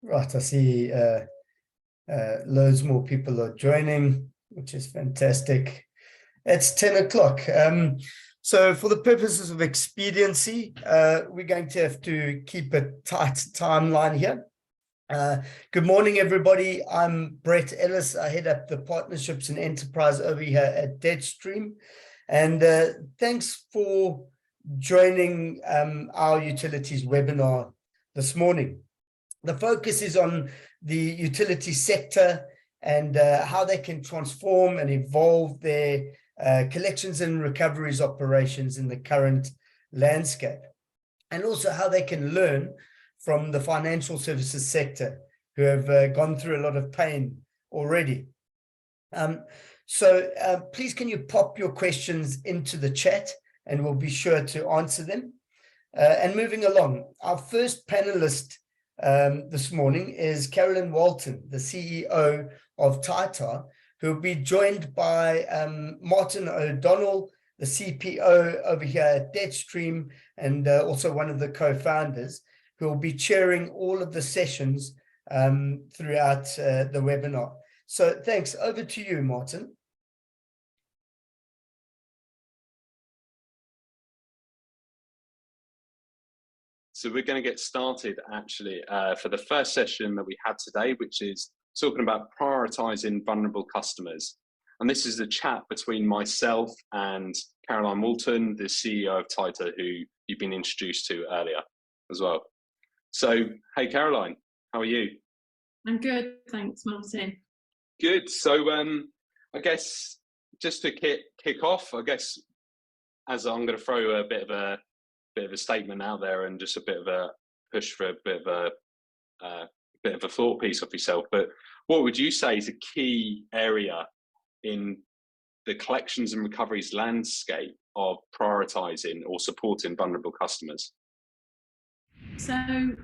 Right, I see loads more people are joining, which is fantastic. It's 10 o'clock. So for the purposes of expediency, we're going to have to keep a tight timeline here. Good morning, everybody. I'm Brett Ellis. I head up the partnerships and enterprise over here at DebtStream. And thanks for joining our utilities webinar this morning. The focus is on the utility sector and how they can transform and evolve their collections and recoveries operations in the current landscape, and also how they can learn from the financial services sector, who have gone through a lot of pain already. So please, can you pop your questions into the chat and we'll be sure to answer them. And moving along, our first panelist this morning is Carolyn Walton, the CEO of TieTa, who will be joined by Martin O'Donnell, the CPO over here at DebtStream, and also one of the co-founders, who will be chairing all of the sessions throughout the webinar. So thanks. Over to you, Martin. So we're going to get started actually for the first session that we had today, which is talking about prioritizing vulnerable customers. And this is a chat between myself and Caroline Walton, the CEO of TieTa, who you've been introduced to earlier as well. So, hey, Caroline, how are you? I'm good, thanks, Martin. Good. So I guess just to kick off, I guess, as I'm going to throw a bit of a statement out there and just a bit of a push for a bit of a thought piece of yourself, but what would you say is a key area in the collections and recoveries landscape of prioritizing or supporting vulnerable customers? So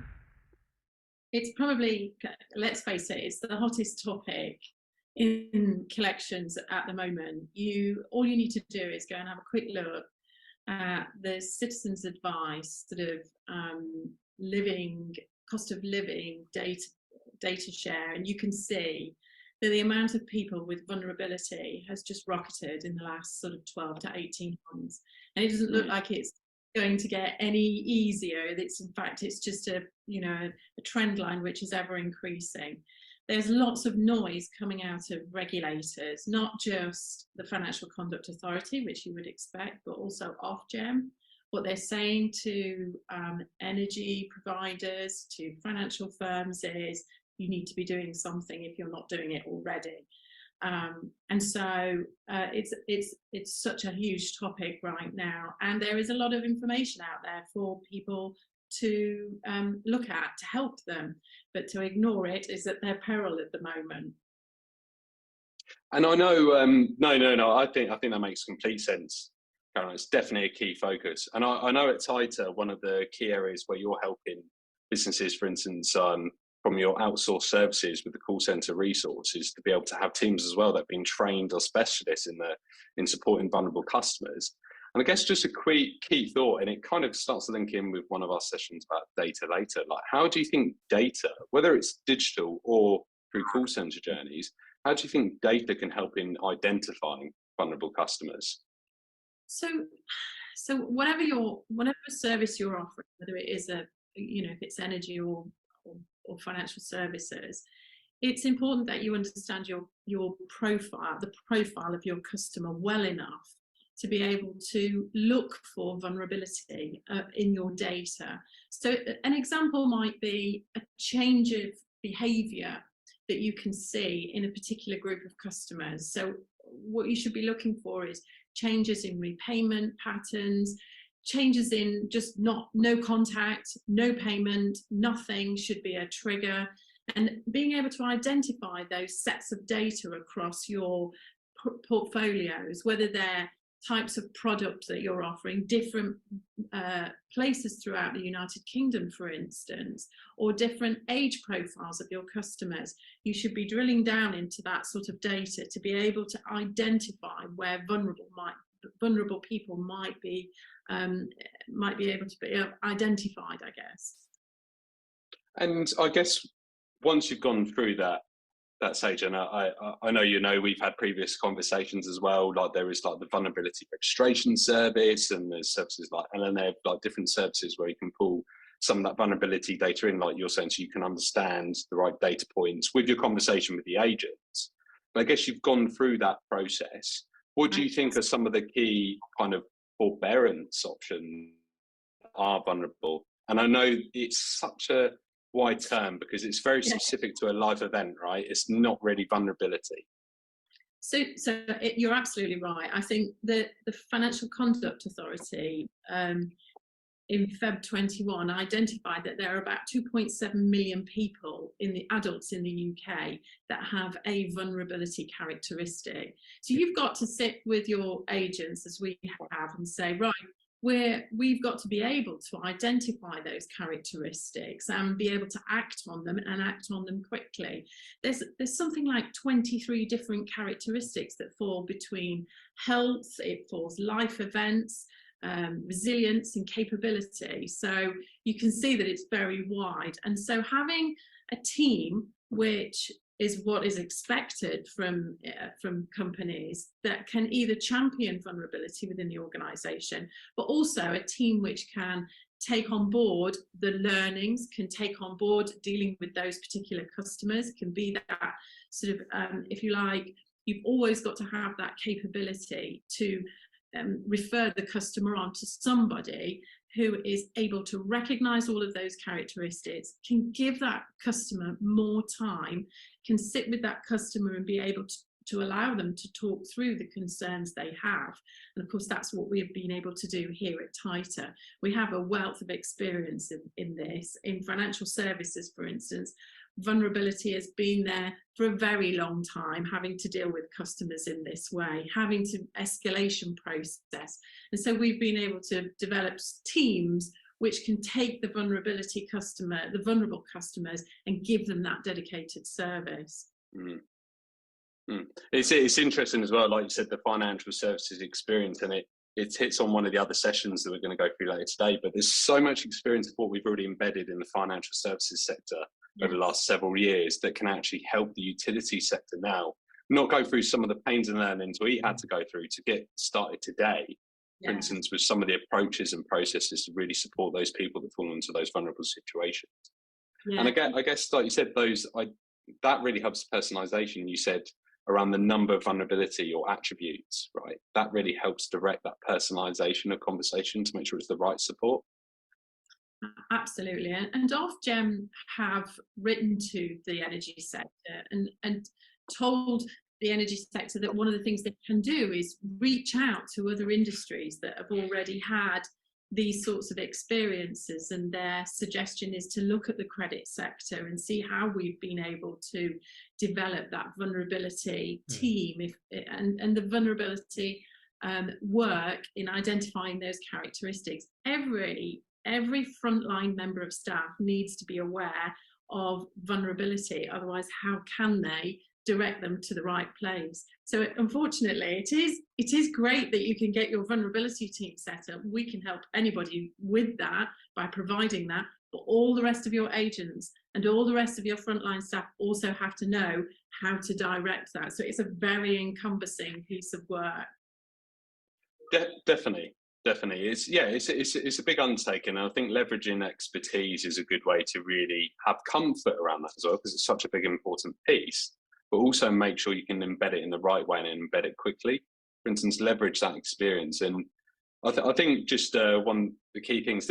it's probably, let's face it, it's the hottest topic in collections at the moment. All you need to do is go and have a quick look at the citizens' advice sort of cost of living data share, and you can see that the amount of people with vulnerability has just rocketed in the last sort of 12 to 18 months, and it doesn't look like it's going to get any easier. In fact, it's just a trend line which is ever increasing. There's lots of noise coming out of regulators, not just the Financial Conduct Authority, which you would expect, but also Ofgem. What they're saying to energy providers, to financial firms is, you need to be doing something if you're not doing it already. And so it's such a huge topic right now, and there is a lot of information out there for people to look at to help them, but to ignore it is at their peril at the moment. And I know, no, I think that makes complete sense, Caroline. It's definitely a key focus, and I know at TieTa, one of the key areas where you're helping businesses, for instance, from your outsourced services with the call center resources, to be able to have teams as well that have been trained or specialists in supporting vulnerable customers. And I guess just a key thought, and it kind of starts to link in with one of our sessions about data later. Like, how do you think data, whether it's digital or through call center journeys, how do you think data can help in identifying vulnerable customers? So whatever service you're offering, whether it is if it's energy or financial services, it's important that you understand your profile, the profile of your customer well enough to be able to look for vulnerability in your data. So an example might be a change of behavior that you can see in a particular group of customers. So what you should be looking for is changes in repayment patterns, changes in just no contact, no payment, nothing should be a trigger, and being able to identify those sets of data across your portfolios, whether they're types of product that you're offering, different places throughout the United Kingdom, for instance, or different age profiles of your customers. You should be drilling down into that sort of data to be able to identify where vulnerable people might be able to be identified, I guess. And I guess once you've gone through that stage, and I know we've had previous conversations as well, like there is like the vulnerability registration service, and there's services like, and then they have like different services where you can pull some of that vulnerability data in, like you're saying, so you can understand the right data points with your conversation with the agents. But I guess you've gone through that process. What do you think are some of the key kind of forbearance options that are vulnerable? And I know it's such a wide term because it's very specific to a live event, right? It's not really vulnerability. So you're absolutely right. I think the Financial Conduct Authority in Feb 21 identified that there are about 2.7 million people adults in the UK that have a vulnerability characteristic. So you've got to sit with your agents, as we have, and say, right, we've got to be able to identify those characteristics and be able to act on them, and act on them quickly. There's something like 23 different characteristics that fall between health, it falls life events, resilience and capability. So you can see that it's very wide. And so having a team, which is what is expected from companies, that can either champion vulnerability within the organization, but also a team which can take on board the learnings, can take on board dealing with those particular customers, can be that sort of, if you like, you've always got to have that capability to refer the customer on to somebody who is able to recognize all of those characteristics, can give that customer more time, can sit with that customer and be able to allow them to talk through the concerns they have. And of course, that's what we have been able to do here at TieTa. We have a wealth of experience in this. In financial services, for instance, vulnerability has been there for a very long time, having to deal with customers in this way, having to escalation process. And so we've been able to develop teams which can take the vulnerable customers, and give them that dedicated service. It's interesting as well, like you said, the financial services experience, and it hits on one of the other sessions that we're going to go through later today, but there's so much experience of what we've already embedded in the financial services sector over the last several years that can actually help the utility sector now not go through some of the pains and learnings we had to go through to get started today, for instance, with some of the approaches and processes to really support those people that fall into those vulnerable situations. And I guess, like you said, that really helps personalization. You said around the number of vulnerability or attributes, right? That really helps direct that personalization of conversation to make sure it's the right support. Absolutely. And Ofgem have written to the energy sector and told the energy sector that one of the things they can do is reach out to other industries that have already had these sorts of experiences, and their suggestion is to look at the credit sector and see how we've been able to develop that vulnerability team and the vulnerability work in identifying those characteristics. Every frontline member of staff needs to be aware of vulnerability, otherwise how can they direct them to the right place? So unfortunately, it is great that you can get your vulnerability team set up. We can help anybody with that by providing that, but all the rest of your agents and all the rest of your frontline staff also have to know how to direct that. So it's a very encompassing piece of work. Definitely. It's a big undertaking, and I think leveraging expertise is a good way to really have comfort around that as well, because it's such a big important piece, but also make sure you can embed it in the right way and embed it quickly. For instance, leverage that experience. And I think just one of the key things,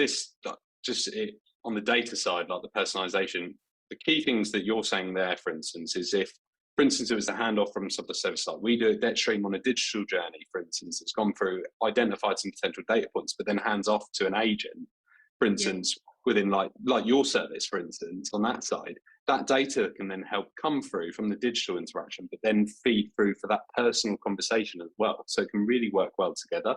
on the data side, like the personalization, the key things that you're saying there, for instance, is if, for instance, it was a handoff from some of the service like we do at DebtStream on a digital journey, for instance, it's gone through, identified some potential data points, but then hands off to an agent, for instance, within like your service, for instance, on that side, that data can then help come through from the digital interaction, but then feed through for that personal conversation as well. So it can really work well together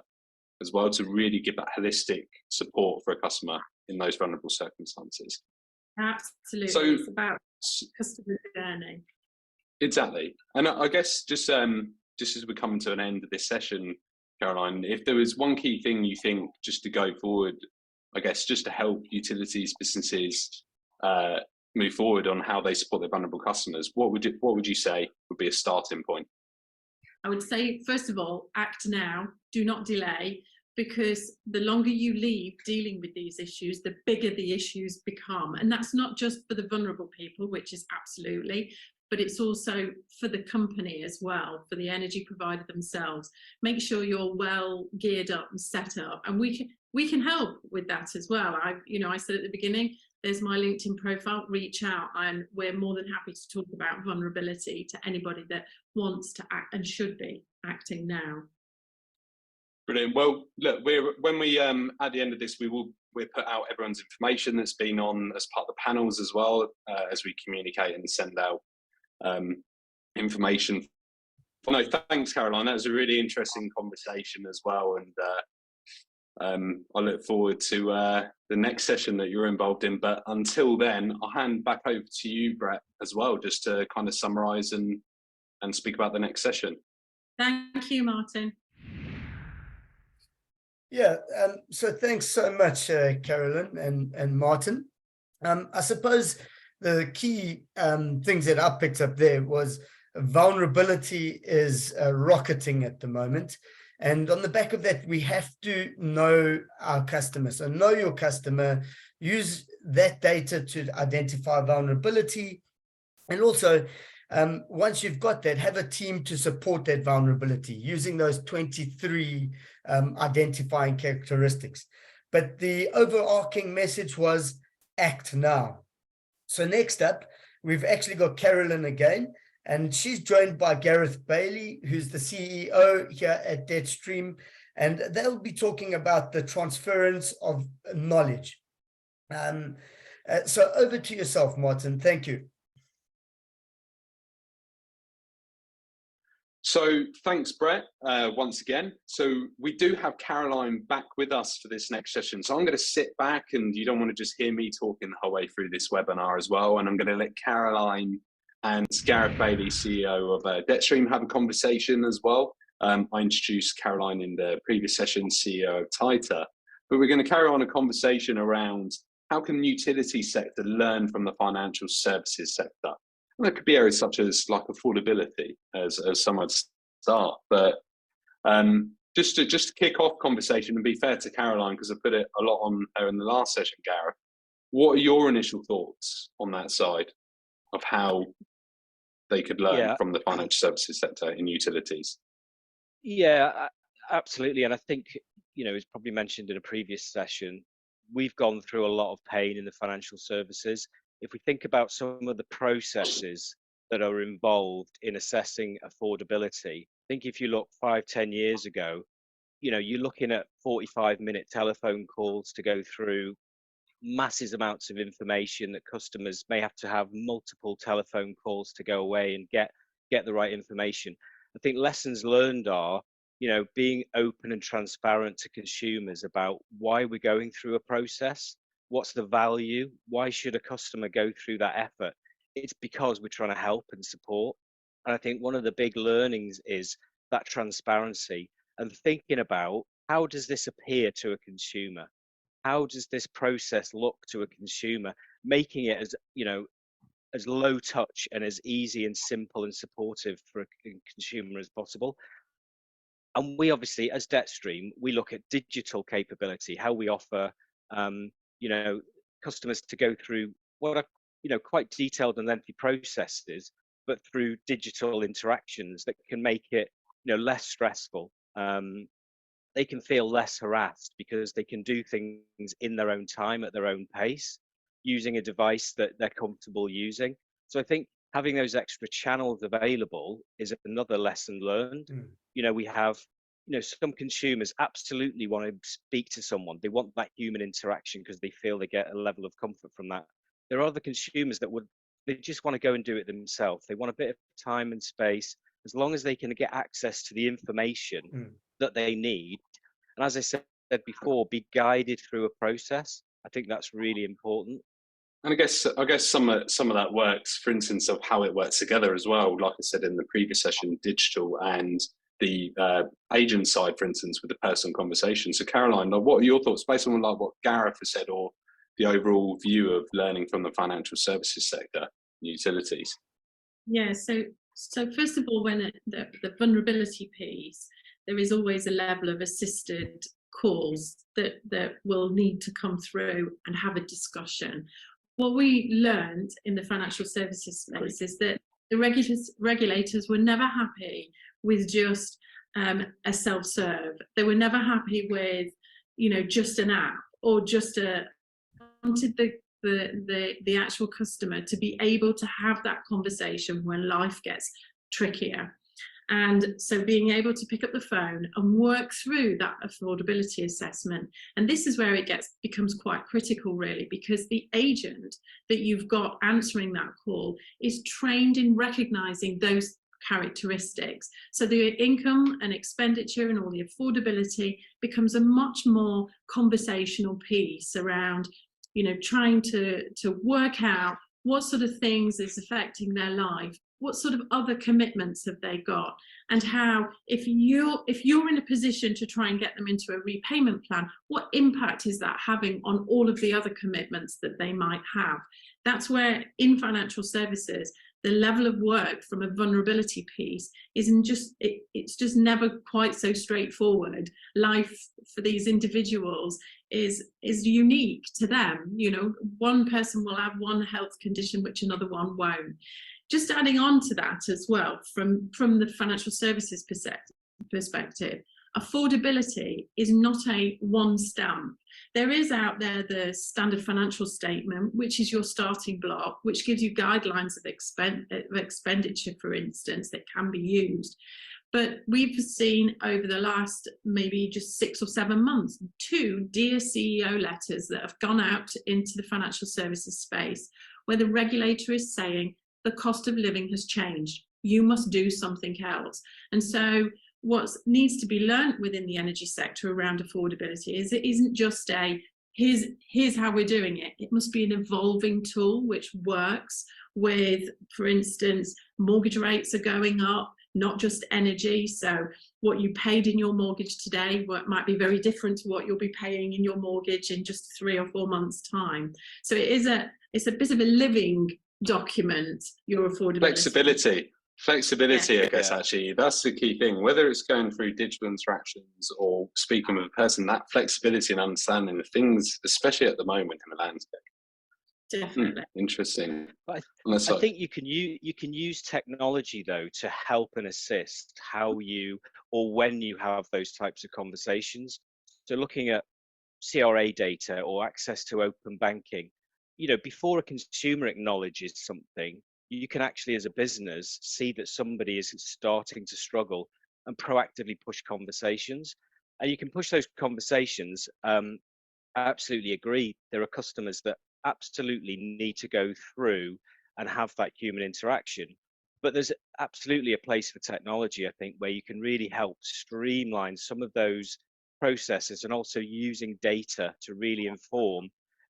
as well to really give that holistic support for a customer in those vulnerable circumstances. Absolutely. So it's about customer journey. Exactly. And I guess just as we're coming to an end of this session, Caroline, if there was one key thing you think just to go forward, I guess just to help utilities, businesses move forward on how they support their vulnerable customers, what would you say would be a starting point? I would say, first of all, act now, do not delay, because the longer you leave dealing with these issues, the bigger the issues become. And that's not just for the vulnerable people, which is absolutely, but it's also for the company as well, for the energy provider themselves. Make sure you're well geared up and set up, and we can help with that as well. I said at the beginning, there's my LinkedIn profile, reach out, and we're more than happy to talk about vulnerability to anybody that wants to act and should be acting now. Brilliant. Well, look, when we at the end of this, we'll put out everyone's information that's been on as part of the panels as well, as we communicate and send out information. No, thanks, Caroline. That was a really interesting conversation as well, and I look forward to the next session that you're involved in. But until then, I'll hand back over to you, Brett, as well, just to kind of summarise and speak about the next session. Thank you, Martin. Yeah, so thanks so much, Carolyn and Martin. I suppose the key things that I picked up there was vulnerability is rocketing at the moment. And on the back of that, we have to know our customer. So know your customer, use that data to identify vulnerability. And also, once you've got that, have a team to support that vulnerability using those 23 identifying characteristics. But the overarching message was act now. So next up, we've actually got Carolyn again, and she's joined by Gareth Bailey, who's the CEO here at DebtStream, and they'll be talking about the transference of knowledge. So over to yourself, Martin. Thank you. So thanks, Brett, once again. So we do have Caroline back with us for this next session. So I'm going to sit back, and you don't want to just hear me talking the whole way through this webinar as well. And I'm going to let Caroline and Gareth Bailey, CEO of DebtStream, have a conversation as well. I introduced Caroline in the previous session, CEO of TieTa. But we're going to carry on a conversation around how can the utility sector learn from the financial services sector? And there could be areas such as like affordability as some would start. But just to kick off conversation and be fair to Caroline, because I put it a lot on her in the last session, Gareth, what are your initial thoughts on that side of how they could learn from the financial services sector in utilities? Yeah, absolutely. And I think, as probably mentioned in a previous session, we've gone through a lot of pain in the financial services. If we think about some of the processes that are involved in assessing affordability, I think if you look 5-10 years ago, you're looking at 45-minute telephone calls to go through massive amounts of information that customers may have to have multiple telephone calls to go away and get the right information. I think lessons learned are, being open and transparent to consumers about why we're going through a process. What's the value? Why should a customer go through that effort? It's because we're trying to help and support. And I think one of the big learnings is that transparency and thinking about how does this appear to a consumer? How does this process look to a consumer? Making it as low touch and as easy and simple and supportive for a consumer as possible. And we obviously, as DebtStream, we look at digital capability, how we offer customers to go through what are quite detailed and lengthy processes, but through digital interactions that can make it less stressful. They can feel less harassed because they can do things in their own time at their own pace, using a device that they're comfortable using. So I think having those extra channels available is another lesson learned. We have some consumers absolutely want to speak to someone. They want that human interaction because they feel they get a level of comfort from that. There are other consumers that they just want to go and do it themselves. They want a bit of time and space, as long as they can get access to the information that they need. And as I said before, be guided through a process. I think that's really important. And I guess some of that works, for instance, of how it works together as well. Like I said in the previous session, digital and the agent side, for instance, with the personal conversation. So Caroline, what are your thoughts based on like what Gareth has said or the overall view of learning from the financial services sector, utilities? Yeah, so first of all, when the vulnerability piece, there is always a level of assisted calls that will need to come through and have a discussion. What we learned in the financial services space is that the regulators were never happy with just a self-serve. They were never happy with, just an app or just wanted the actual customer to be able to have that conversation when life gets trickier. And so being able to pick up the phone and work through that affordability assessment. And this is where it becomes quite critical, really, because the agent that you've got answering that call is trained in recognizing those characteristics. So the income and expenditure and all the affordability becomes a much more conversational piece around, trying to work out what sort of things is affecting their life, what sort of other commitments have they got, and how, if you're in a position to try and get them into a repayment plan, what impact is that having on all of the other commitments that they might have? That's where, in financial services, the level of work from a vulnerability piece isn't just, it's just never quite so straightforward. Life for these individuals is unique to them. One person will have one health condition which another one won't. Just adding on to that as well, from the financial services perspective, affordability is not a one stamp. There is out there the standard financial statement, which is your starting block, which gives you guidelines of expenditure, for instance, that can be used. But we've seen over the last maybe just 6 or 7 months, 2 Dear CEO letters that have gone out into the financial services space, where the regulator is saying the cost of living has changed. You must do something else. And so what needs to be learned within the energy sector around affordability is it isn't just here's how we're doing it. It must be an evolving tool which works with, for instance, mortgage rates are going up, not just energy. So what you paid in your mortgage today might be very different to what you'll be paying in your mortgage in just 3 or 4 months' time. So it's a bit of a living document, your affordability. Flexibility, Yeah. I guess, actually, that's the key thing. Whether it's going through digital interactions or speaking with a person, that flexibility and understanding of things, especially at the moment in the landscape. Definitely. Interesting. I think you can use technology, though, to help and assist how you, or when you have those types of conversations. So looking at CRA data or access to open banking, before a consumer acknowledges something, you can actually, as a business, see that somebody is starting to struggle and proactively push conversations. And you can push those conversations. I absolutely agree. There are customers that absolutely need to go through and have that human interaction. But there's absolutely a place for technology, I think, where you can really help streamline some of those processes, and also using data to really inform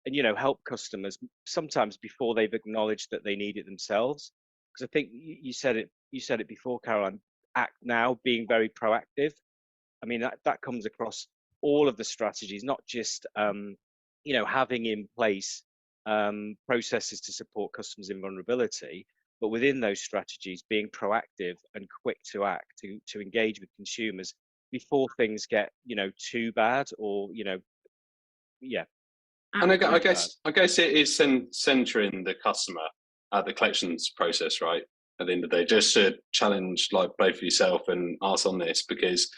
and help customers sometimes before they've acknowledged that they need it themselves. Because I think you said it before, Caroline, act now, being very proactive. I mean, that comes across all of the strategies, not just having in place processes to support customers in vulnerability, but within those strategies, being proactive and quick to act, to engage with consumers before things get too bad, or yeah. And I guess it is centering the customer at the collections process, right? At the end of the day, just to challenge, like, both yourself and us on this, because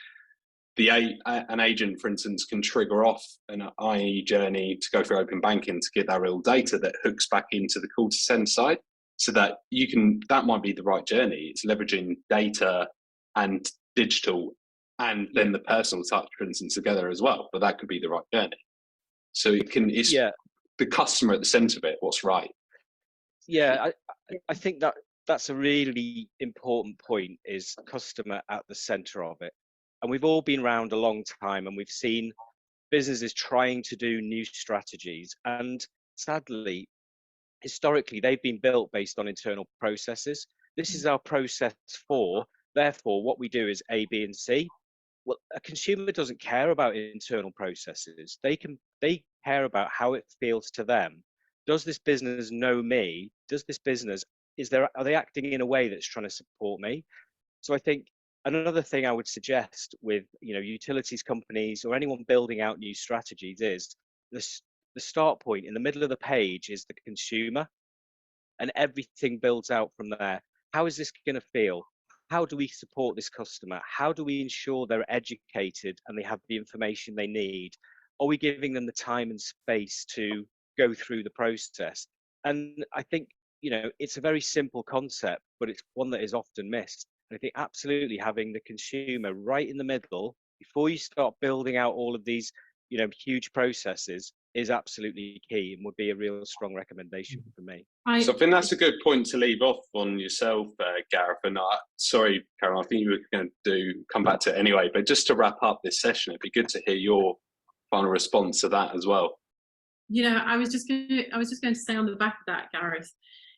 an agent, for instance, can trigger off an IE journey to go through open banking to get that real data that hooks back into the call to send side, so that that might be the right journey. It's leveraging data and digital, and then the personal touch, for instance, together as well. But that could be the right journey. So it's the customer at the center of it, what's right. Yeah, I think that's a really important point, is customer at the center of it. And we've all been around a long time, and we've seen businesses trying to do new strategies. And sadly, historically, they've been built based on internal processes. This is our process 4. Therefore, what we do is A, B, and C. well, a consumer doesn't care about internal processes. They care about how it feels to them. Does this business know me? Does this business, are they acting in a way that's trying to support me? So I think another thing I would suggest with, utilities companies or anyone building out new strategies is the start point in the middle of the page is the consumer, and everything builds out from there. How is this going to feel? How do we support this customer? How do we ensure they're educated and they have the information they need? Are we giving them the time and space to go through the process? And I think, it's a very simple concept, but it's one that is often missed. And I think absolutely having the consumer right in the middle before you start building out all of these, huge processes is absolutely key and would be a real strong recommendation for me. So I think that's a good point to leave off on yourself, Gareth. And sorry, Karen, I think you were going to come back to it anyway. But just to wrap up this session, it'd be good to hear your final response to that as well. I was just going to say on the back of that, Gareth,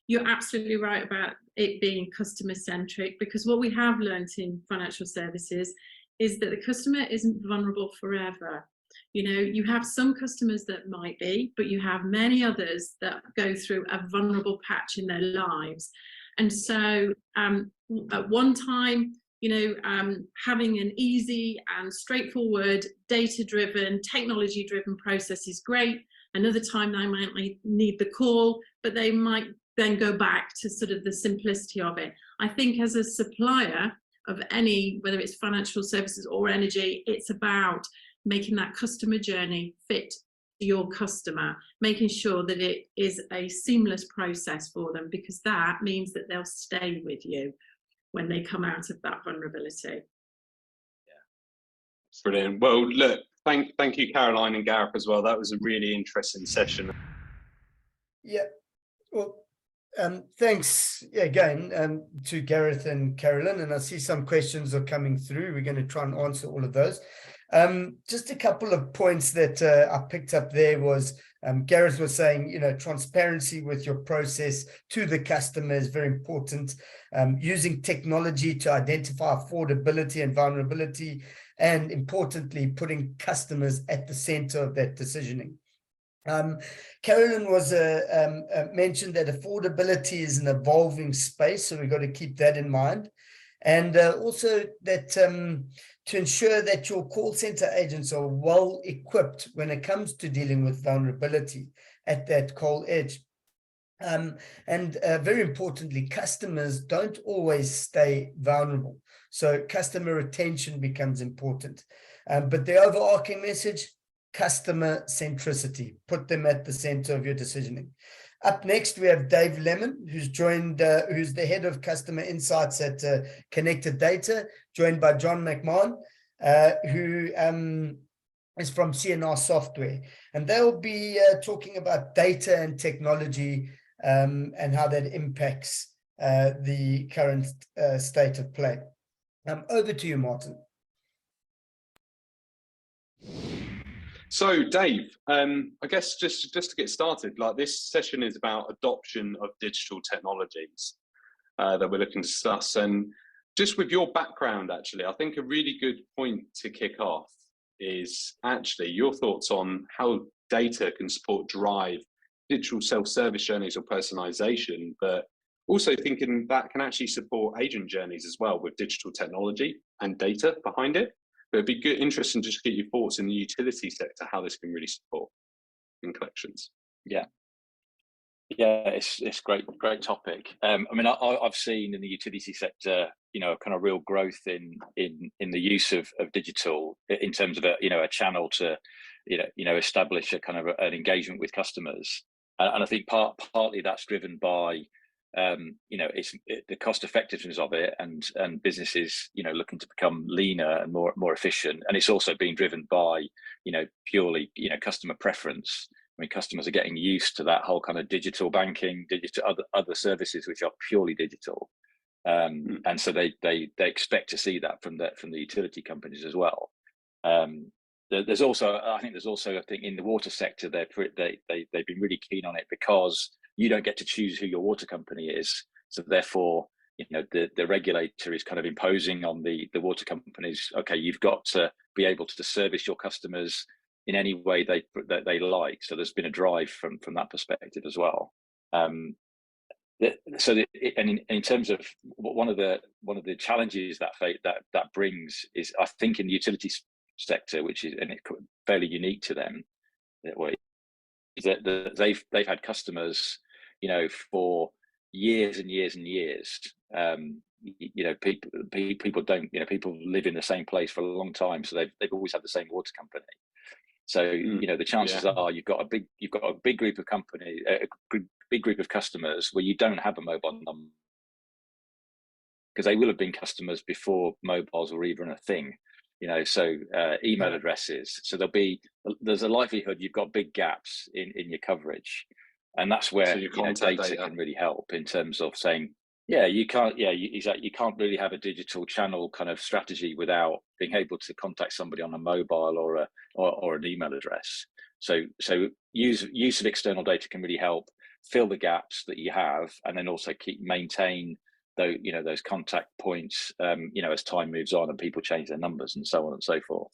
you're absolutely right about it being customer centric, because what we have learned in financial services is that the customer isn't vulnerable forever. You have some customers that might be, but you have many others that go through a vulnerable patch in their lives. And so at one time, having an easy and straightforward, data-driven, technology-driven process is great. Another time they might need the call, but they might then go back to sort of the simplicity of it. I think as a supplier of any, whether it's financial services or energy, it's about making that customer journey fit to your customer, making sure that it is a seamless process for them, because that means that they'll stay with you when they come out of that vulnerability. Yeah, brilliant. Well, look, thank you, Caroline and Gareth, as well. That was a really interesting session. Yeah, well, thanks again to Gareth and Carolyn, and I see some questions are coming through. We're going to try and answer all of those. Just a couple of points that I picked up there was Gareth was saying, transparency with your process to the customer is very important. Using technology to identify affordability and vulnerability, and importantly, putting customers at the center of that decisioning. Carolyn was mentioned that affordability is an evolving space, so we've got to keep that in mind. And also that to ensure that your call center agents are well equipped when it comes to dealing with vulnerability at that cold edge. And very importantly, customers don't always stay vulnerable. So customer retention becomes important. But the overarching message, customer centricity, put them at the center of your decisioning. Up next, we have Dave Lemon, who's joined, who's the head of customer insights at Connected Data, joined by John McMahon, who is from CNR Software. And they'll be talking about data and technology and how that impacts the current state of play. Over to you, Martin. So, Dave, I guess just to get started, like this session is about adoption of digital technologies that we're looking to discuss. And just with your background, actually, I think a really good point to kick off is actually your thoughts on how data can support drive digital self-service journeys or personalization, but also thinking that can actually support agent journeys as well with digital technology and data behind it. But it'd be good, interesting just to get your thoughts in the utility sector, how this can really support in collections. Yeah, it's great topic. I mean, I've seen in the utility sector, kind of real growth in the use of digital in terms of a channel to, establish a kind of an engagement with customers, and I think partly that's driven by it's the cost effectiveness of it and businesses looking to become leaner and more efficient, and it's also being driven by purely customer preference. I mean, customers are getting used to that whole kind of digital banking, digital other services which are purely digital, and so they expect to see that from the utility companies as well. There's also I think in the water sector they've been really keen on it because you don't get to choose who your water company is. So therefore, the regulator is kind of imposing on the water companies, okay, you've got to be able to service your customers in any way that they like. So there's been a drive from that perspective as well. And in terms of one of the challenges that brings is, I think, in the utility sector, which is, and it's fairly unique to them, is that they've had customers, for years and years and years. People don't, people live in the same place for a long time, so they've always had the same water company. So the chances are you've got a big group of company, a big group of customers where you don't have a mobile number, because they will have been customers before mobiles were even a thing. So email addresses. So there's a likelihood you've got big gaps in your coverage, and that's where data can really help in terms of saying, you can't really have a digital channel kind of strategy without being able to contact somebody on a mobile or an email address. So use of external data can really help fill the gaps that you have, and then also maintain those contact points, as time moves on and people change their numbers and so on and so forth.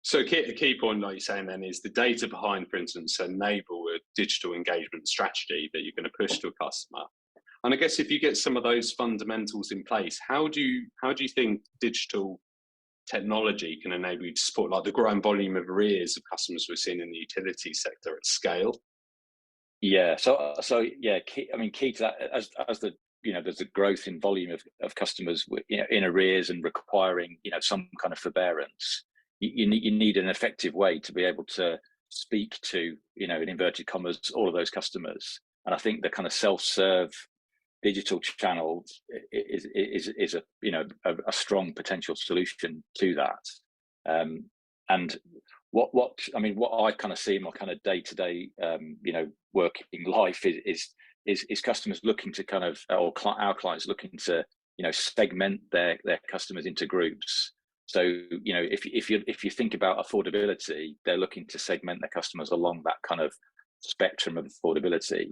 So a key point, like you're saying then, is the data behind, for instance, enable a digital engagement strategy that you're going to push to a customer. And I guess if you get some of those fundamentals in place, how do you think digital technology can enable you to support like the growing volume of arrears of customers we're seeing in the utility sector at scale? Yeah, key to that, as there's a growth in volume of customers in arrears and requiring some kind of forbearance. You need an effective way to be able to speak to in inverted commas all of those customers. And I think the kind of self-serve digital channel is a strong potential solution to that. And what I kind of see in my kind of day-to-day working life is customers looking to kind of, or our clients looking to segment their customers into groups. So if you think about affordability, they're looking to segment their customers along that kind of spectrum of affordability,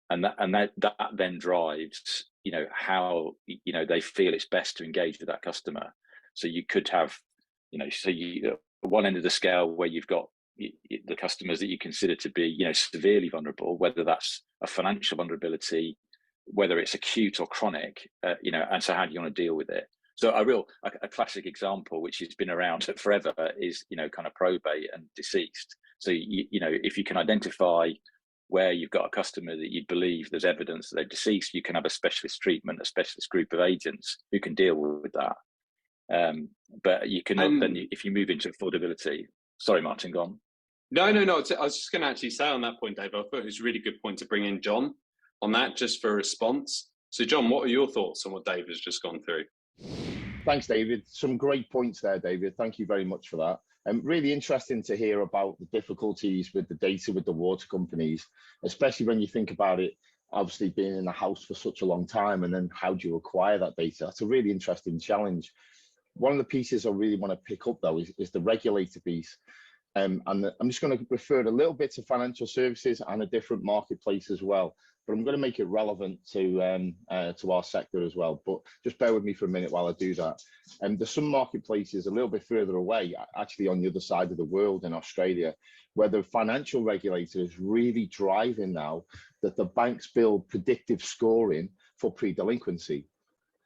and that then drives how they feel it's best to engage with that customer. So you could have one end of the scale where you've got the customers that you consider to be severely vulnerable, whether that's a financial vulnerability, whether it's acute or chronic, and so how do you want to deal with it? So a classic example, which has been around forever, is kind of probate and deceased. So if you can identify where you've got a customer that you believe there's evidence that they're deceased, you can have a specialist treatment, a specialist group of agents who can deal with that. But you cannot then, if you move into affordability. Sorry, Martin, go on. No. I was just going to actually say on that point, Dave, I thought it was a really good point to bring in John on that, just for a response. So John, what are your thoughts on what Dave has just gone through? Thanks, David. Some great points there, David. Thank you very much for that. Really interesting to hear about the difficulties with the data with the water companies, especially when you think about it, obviously being in the house for such a long time, and then how do you acquire that data? That's a really interesting challenge. One of the pieces I really want to pick up, though, is the regulator piece. And I'm just going to refer a little bit to financial services and a different marketplace as well, but I'm going to make it relevant to our sector as well. But just bear with me for a minute while I do that. There's some marketplaces a little bit further away, actually on the other side of the world in Australia, where the financial regulator is really driving now that the banks build predictive scoring for pre-delinquency.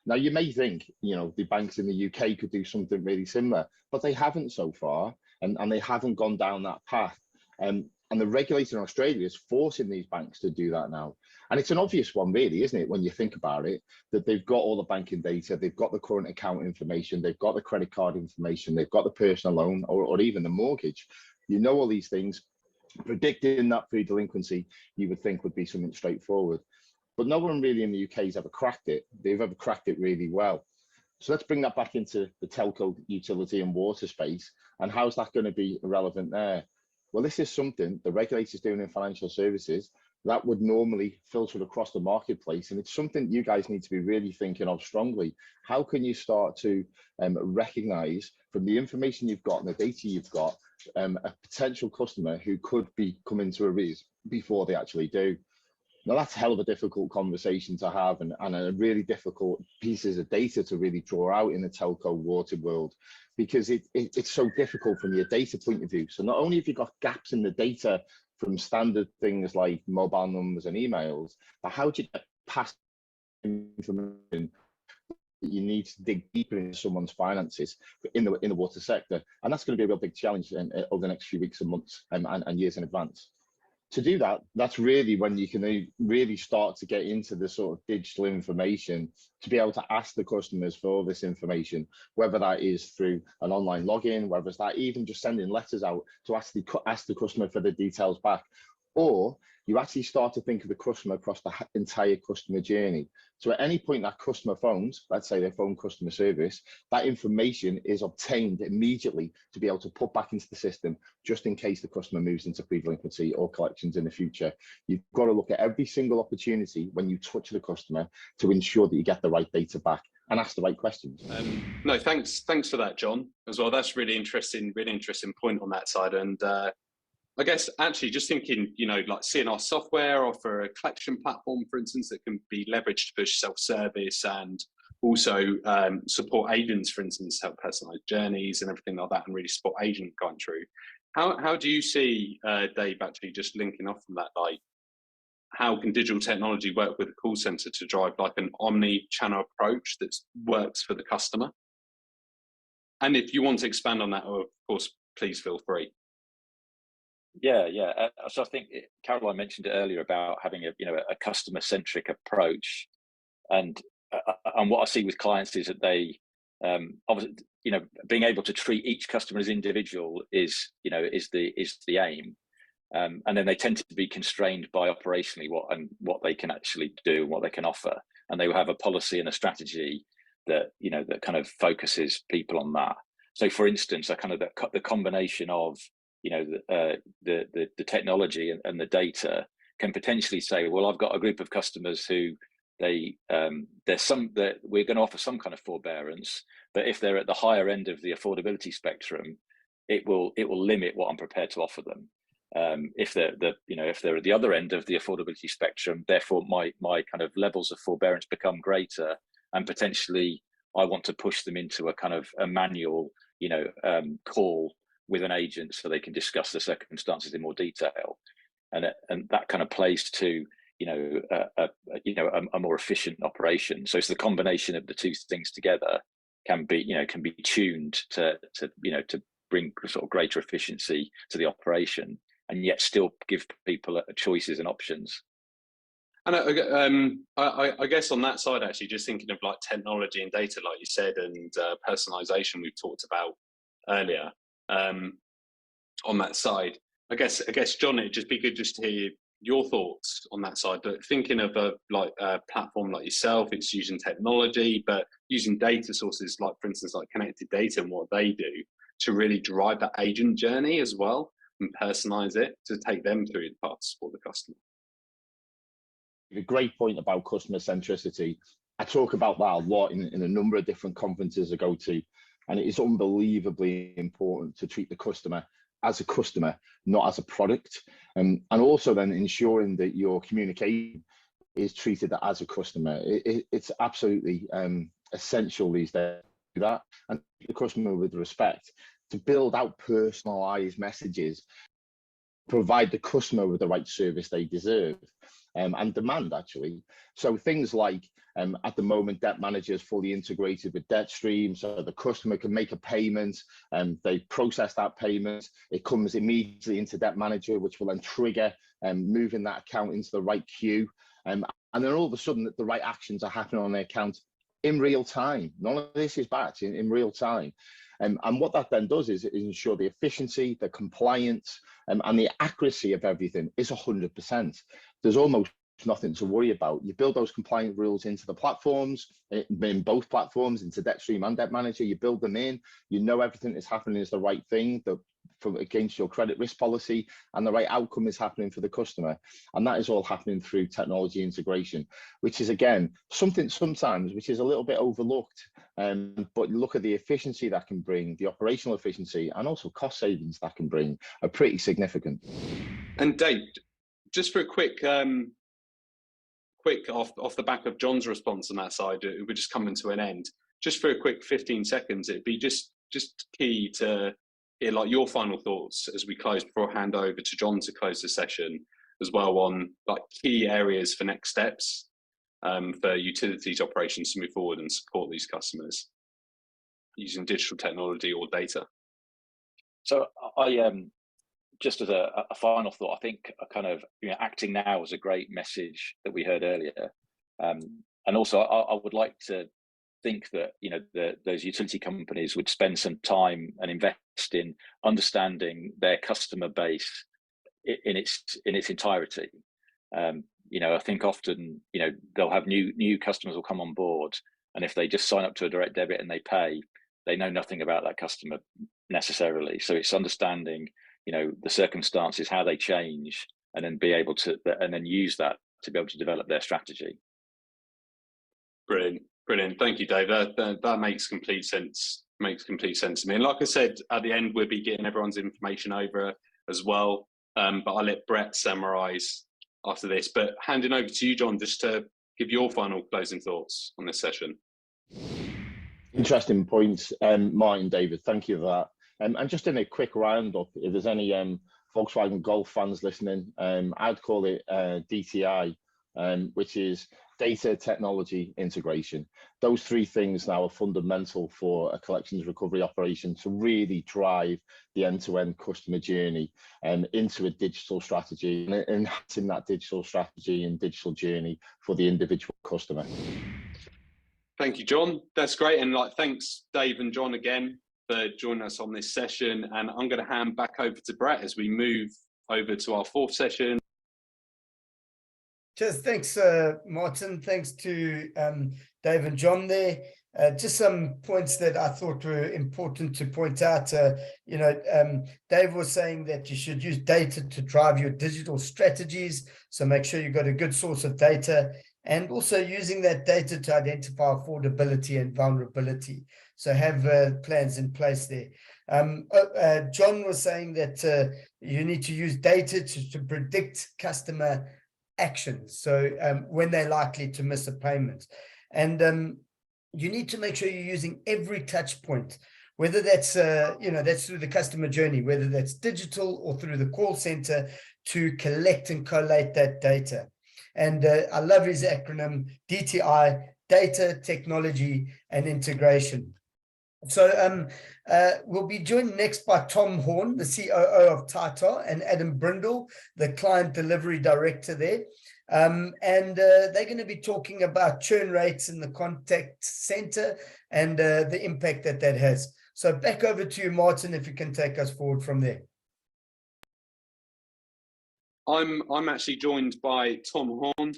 Now, you may think, the banks in the UK could do something really similar, but they haven't so far, and they haven't gone down that path. And the regulator in Australia is forcing these banks to do that now. And it's an obvious one, really, isn't it, when you think about it, that they've got all the banking data, they've got the current account information, they've got the credit card information, they've got the personal loan or even the mortgage. All these things. Predicting that pre-delinquency, you would think, would be something straightforward. But no one really in the UK has ever cracked it. They've ever cracked it really well. So let's bring that back into the telco, utility and water space. And how's that going to be relevant there? Well, this is something the regulator's doing in financial services that would normally filter across the marketplace. And it's something you guys need to be really thinking of strongly. How can you start to recognize from the information you've got and the data you've got, a potential customer who could be coming to arrears before they actually do? Now, that's a hell of a difficult conversation to have, and a really difficult pieces of data to really draw out in the telco water world, because it's so difficult from your data point of view. So not only have you got gaps in the data from standard things like mobile numbers and emails, but how do you get past information? You need to dig deeper into someone's finances in the water sector, and that's going to be a real big challenge over the next few weeks and months and years in advance. To do that, that's really when you can really start to get into the sort of digital information to be able to ask the customers for all this information, whether that is through an online login, whether it's that even just sending letters out to ask the customer for the details back, or you actually start to think of the customer across the entire customer journey. So at any point that customer phones, let's say they phone customer service, that information is obtained immediately to be able to put back into the system, just in case the customer moves into pre-delinquency or collections in the future. You've got to look at every single opportunity when you touch the customer to ensure that you get the right data back and ask the right questions. No, thanks for that, John, as well. That's really interesting point on that side. And I guess actually just thinking, you know, like seeing our software offer a collection platform, for instance, that can be leveraged to push self-service and also support agents, for instance, help personalize journeys and everything like that, and really support agent going through. How do you see, Dave, actually just linking off from that, like how can digital technology work with the call center to drive like an omni-channel approach that works for the customer? And if you want to expand on that, of course, please feel free. Yeah. So I think Caroline mentioned it earlier about having a customer-centric approach, and what I see with clients is that they obviously being able to treat each customer as individual is the aim, and then they tend to be constrained by operationally what they can actually do and what they can offer, and they will have a policy and a strategy that kind of focuses people on that. So for instance, the combination of the technology and the data can potentially say, well, I've got a group of customers who we're going to offer some kind of forbearance, but if they're at the higher end of the affordability spectrum, it will limit what I'm prepared to offer them. If they're at the other end of the affordability spectrum, therefore my kind of levels of forbearance become greater, and potentially I want to push them into a kind of a manual call with an agent so they can discuss the circumstances in more detail, and that kind of plays to a more efficient operation. So it's the combination of the two things together can be tuned to bring sort of greater efficiency to the operation, and yet still give people choices and options. And I guess on that side, actually, just thinking of like technology and data, like you said, and personalization we've talked about earlier. On that side, I guess, John, it'd just be good just to hear your thoughts on that side. But thinking of a platform like yourself, it's using technology, but using data sources like, for instance, like connected data and what they do to really drive that agent journey as well and personalize it to take them through the path to support the customer. A great point about customer centricity. I talk about that a lot in a number of different conferences I go to. And it is unbelievably important to treat the customer as a customer, not as a product. And also then ensuring that your communication is treated as a customer. It's absolutely essential these days to do that, and treat the customer with respect, to build out personalized messages, provide the customer with the right service they deserve and demand, actually. So things like, at the moment, Debt Manager is fully integrated with DebtStream, so the customer can make a payment and they process that payment. It comes immediately into Debt Manager, which will then trigger moving that account into the right queue. And then all of a sudden, the right actions are happening on the account in real time. None of this is batch, in real time. And what that then does is ensure the efficiency, the compliance, and the accuracy of everything is 100%. There's almost nothing to worry about. You build those compliant rules into the platforms, in both platforms, into DebtStream and Debt Manager. You build them in. You know everything that's happening is the right thing, against your credit risk policy, and the right outcome is happening for the customer. And that is all happening through technology integration, which is, again, something sometimes which is a little bit overlooked. But look at the efficiency that can bring, the operational efficiency, and also cost savings that can bring are pretty significant. And Dave, just for a quick quick off the back of John's response on that side, we're just coming to an end. Just for a quick 15 seconds, it'd be just key to hear like your final thoughts as we close before I hand over to John to close the session as well on like key areas for next steps for utilities operations to move forward and support these customers using digital technology or data. So I just as a final thought, I think a kind of acting now was a great message that we heard earlier, and also I would like to think that those utility companies would spend some time and invest in understanding their customer base in its entirety. I think often they'll have new customers will come on board, and if they just sign up to a direct debit and they pay, they know nothing about that customer necessarily. So it's understanding the circumstances, how they change, and then be able to use that to be able to develop their strategy. Brilliant. Thank you, Dave. That makes complete sense. Makes complete sense to me. And like I said, at the end, we'll be getting everyone's information over as well. But I'll let Brett summarise after this. But handing over to you, John, just to give your final closing thoughts on this session. Interesting points, Martin, David. Thank you for that. And just in a quick roundup, if there's any Volkswagen Golf fans listening, I'd call it DTI, which is data, technology, integration. Those three things now are fundamental for a collections recovery operation to really drive the end-to-end customer journey into a digital strategy and enhancing that digital strategy and digital journey for the individual customer. Thank you, John. That's great. And thanks, Dave and John, again for joining us on this session. And I'm going to hand back over to Brett as we move over to our fourth session. Cheers. Thanks, Martin. Thanks to Dave and John there. Just some points that I thought were important to point out. Dave was saying that you should use data to drive your digital strategies. So make sure you've got a good source of data, and also using that data to identify affordability and vulnerability. So have plans in place there. John was saying that you need to use data to predict customer actions. So when they're likely to miss a payment. And you need to make sure you're using every touch point, whether that's, that's through the customer journey, whether that's digital or through the call center, to collect and collate that data. And I love his acronym, DTI, data, technology, and integration. So we'll be joined next by Tom Horn, the COO of TieTa, and Adam Brindle, the client delivery director there. And they're going to be talking about churn rates in the contact center and the impact that has. So back over to you, Martin, if you can take us forward from there. I'm actually joined by Tom Horn,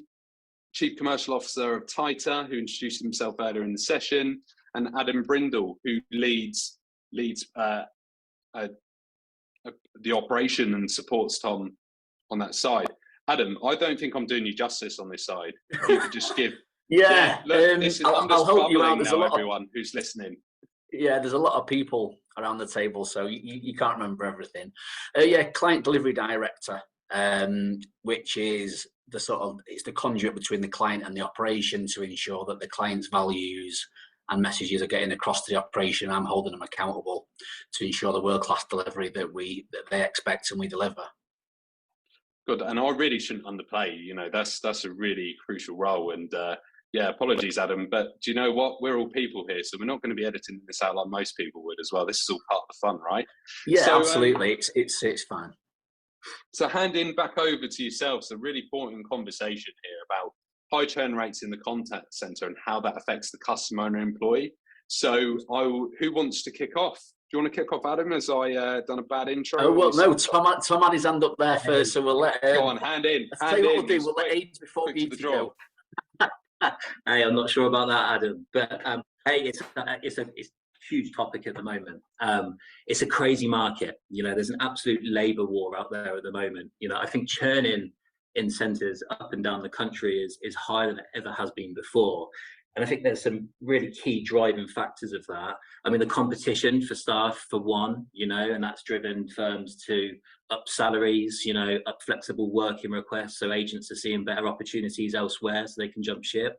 Chief Commercial Officer of TieTa, who introduced himself earlier in the session, and Adam Brindle, who leads the operation and supports Tom on that side. Adam, I don't think I'm doing you justice on this side. If you could just give... Yeah, look, this is, I'm just I'll help you out. There's now, everyone who's listening. Yeah, there's a lot of people around the table, so you can't remember everything. Yeah, Client Delivery Director, which is it's the conduit between the client and the operation to ensure that the client's values and messages are getting across to the operation. I'm holding them accountable to ensure the world-class delivery that they expect and we deliver. Good, and I really shouldn't underplay. That's a really crucial role. And yeah, apologies, Adam, but do you know what? We're all people here, so we're not going to be editing this out like most people would as well. This is all part of the fun, right? Yeah, so, absolutely. It's fine. So handing back over to yourselves, a really important conversation here about high churn rates in the contact center and how that affects the customer and employee. So who wants to kick off? Do you want to kick off, Adam, as I done a bad intro? Oh, well, no, Tom had his hand up there first, so we'll let go on, hand in. Tell you what we'll do, we'll let Aids before you go. Hey, I'm not sure about that, Adam, but hey, it's a huge topic at the moment. It's a crazy market. There's an absolute labour war out there at the moment. I think churning in centres up and down the country is higher than it ever has been before. And I think there's some really key driving factors of that. I mean, the competition for staff, for one, and that's driven firms to up salaries, up flexible working requests. So agents are seeing better opportunities elsewhere so they can jump ship.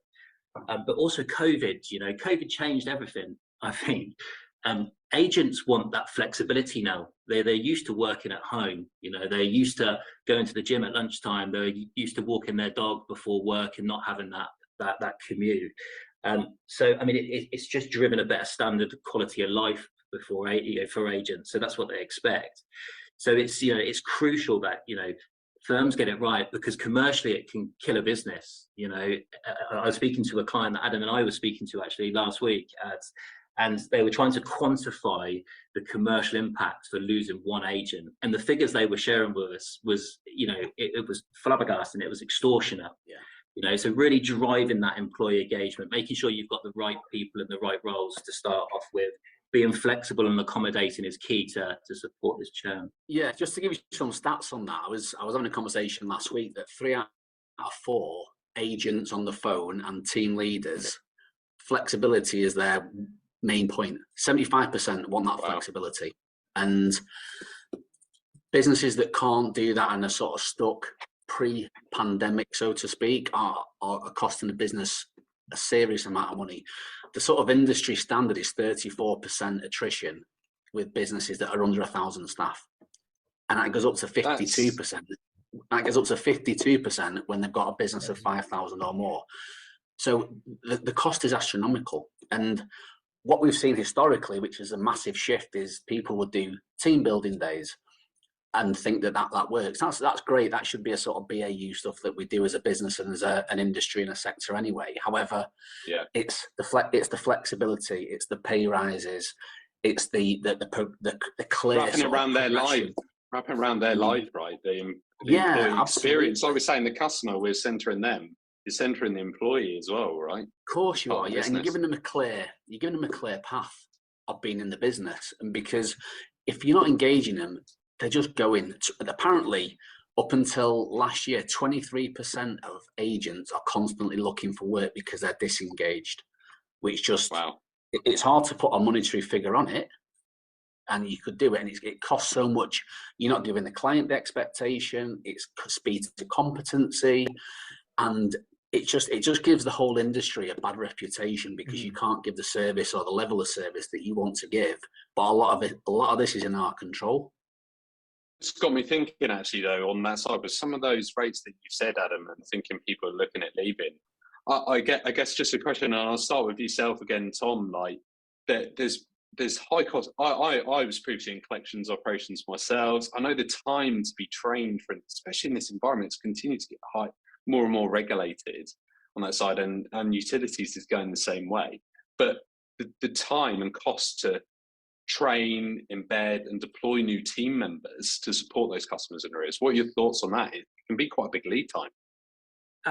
But also COVID, COVID changed everything, I think. Agents want that flexibility now. They're used to working at home. They're used to going to the gym at lunchtime. They're used to walking their dog before work and not having that commute. So I mean, it's just driven a better standard of quality of life for agents. So that's what they expect. So it's crucial that firms get it right, because commercially it can kill a business. I was speaking to a client that Adam and I were speaking to actually last week, and they were trying to quantify the commercial impact for losing one agent, and the figures they were sharing with us was it was flabbergasting. It was extortionate. So really driving that employee engagement, making sure you've got the right people in the right roles to start off with. Being flexible and accommodating is key to support this churn. Yeah, just to give you some stats on that, I was having a conversation last week that 3 out of 4 agents on the phone and team leaders, flexibility is their main point. 75% want that flexibility, and businesses that can't do that and are sort of stuck pre-pandemic, so to speak, are costing the business a serious amount of money. The sort of industry standard is 34% attrition with businesses that are under 1,000 staff, and that goes up to 52%. That goes up to 52% when they've got a business of 5,000 or more. So the cost is astronomical. And what we've seen historically, which is a massive shift, is people would do team building days and think that works. That's great. That should be a sort of BAU stuff that we do as a business and as an industry and a sector anyway. However, it's the flexibility, it's the pay rises, it's the clear wrapping around their life, right? The employee experience. Like we're saying, the customer, we're centering them. You're centering the employee as well, right? Of course you are, yeah. And you're giving them a clear path of being in the business. And because if you're not engaging them, they're just going. Apparently, up until last year, 23% of agents are constantly looking for work because they're disengaged, which just, it's hard to put a monetary figure on it. And you could do it, and it costs so much. You're not giving the client the expectation. It's speed to competency, and it just gives the whole industry a bad reputation because you can't give the service or the level of service that you want to give. But a lot of this is in our control. It's got me thinking, actually, though, on that side, with some of those rates that you said, Adam, and thinking people are looking at leaving. I guess just a question, and I'll start with yourself again, Tom. Like, there's high cost. I was previously in collections operations myself. I know the time to be trained for, especially in this environment, it's continued to get more and more regulated on that side, and utilities is going the same way. But the time and cost to train, embed, and deploy new team members to support those customers in arrears. What are your thoughts on that? It can be quite a big lead time.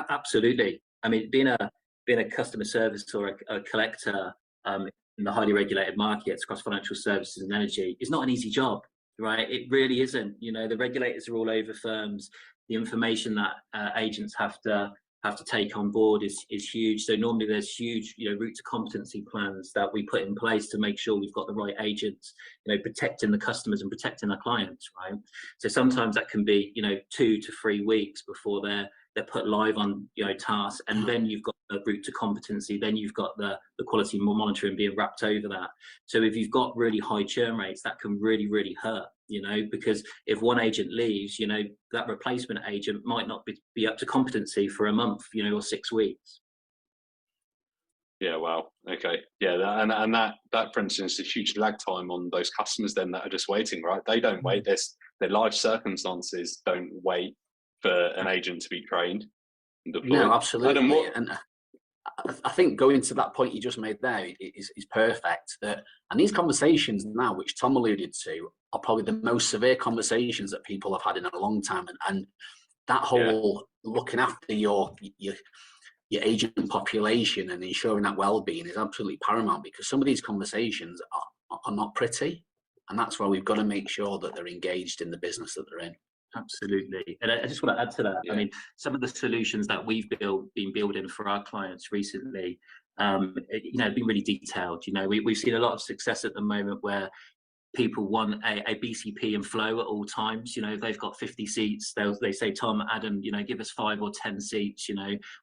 Absolutely. I mean, being a customer service or a collector in the highly regulated markets across financial services and energy is not an easy job, right? It really isn't. The regulators are all over firms. The information that agents have to take on board is huge. So normally there's huge, route to competency plans that we put in place to make sure we've got the right agents, protecting the customers and protecting our clients, right? So sometimes that can be, 2 to 3 weeks before they're put live on, tasks, and then you've got the route to competency, then you've got the quality monitoring being wrapped over that. So if you've got really high churn rates, that can really, really hurt, because if one agent leaves, that replacement agent might not be up to competency for a month, or 6 weeks. Yeah, wow. Okay. Yeah, and that for instance, is a huge lag time on those customers then that are just waiting, right? They don't wait. Their life circumstances don't wait for an agent to be trained and deployed. No, absolutely. And I think going to that point you just made there is perfect. And these conversations now, which Tom alluded to, are probably the most severe conversations that people have had in a long time. And that whole looking after your agent population and ensuring that well-being is absolutely paramount, because some of these conversations are not pretty. And that's why we've got to make sure that they're engaged in the business that they're in. Absolutely. And I just want to add to that. I mean, some of the solutions that we've been building for our clients recently, been really detailed. We've seen a lot of success at the moment where people want a BCP and flow at all times. If they've got 50 seats, they say, Tom, Adam, give us 5 or 10 seats.